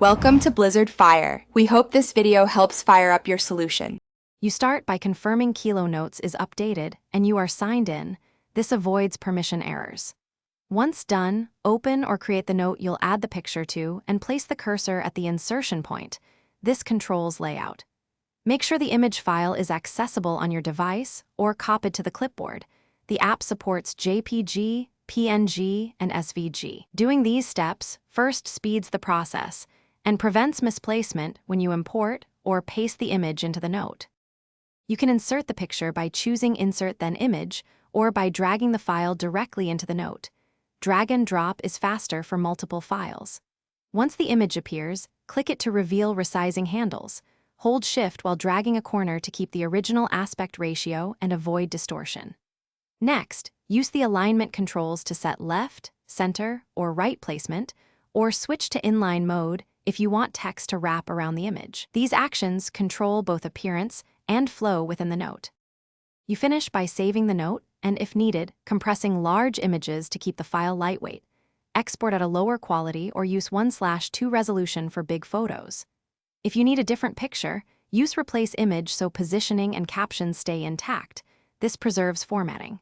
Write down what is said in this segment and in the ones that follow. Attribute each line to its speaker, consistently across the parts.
Speaker 1: Welcome to Blizzard Fire. We hope this video helps fire up your solution.
Speaker 2: You start by confirming Kilonotes is updated and you are signed in. This avoids permission errors. Once done, open or create the note you'll add the picture to and place the cursor at the insertion point. This controls layout. Make sure the image file is accessible on your device or copied to the clipboard. The app supports JPG, PNG, and SVG. Doing these steps first speeds the process and prevents misplacement when you import or paste the image into the note. You can insert the picture by choosing Insert then Image or by dragging the file directly into the note. Drag and drop is faster for multiple files. Once the image appears, click it to reveal resizing handles. Hold Shift while dragging a corner to keep the original aspect ratio and avoid distortion. Next, use the alignment controls to set left, center, or right placement, or switch to inline mode if you want text to wrap around the image. These actions control both appearance and flow within the note. You finish by saving the note and, if needed, compressing large images to keep the file lightweight. Export at a lower quality or use 1/2 resolution for big photos. If you need a different picture, use Replace Image so positioning and captions stay intact. This preserves formatting.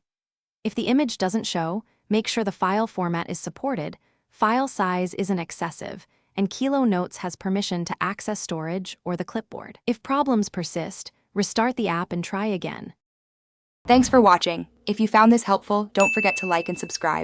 Speaker 2: If the image doesn't show, make sure the file format is supported, file size isn't excessive, and Kilonotes has permission to access storage or the clipboard. If problems persist, restart the app and try again.
Speaker 1: Thanks for watching. If you found this helpful, don't forget to like and subscribe.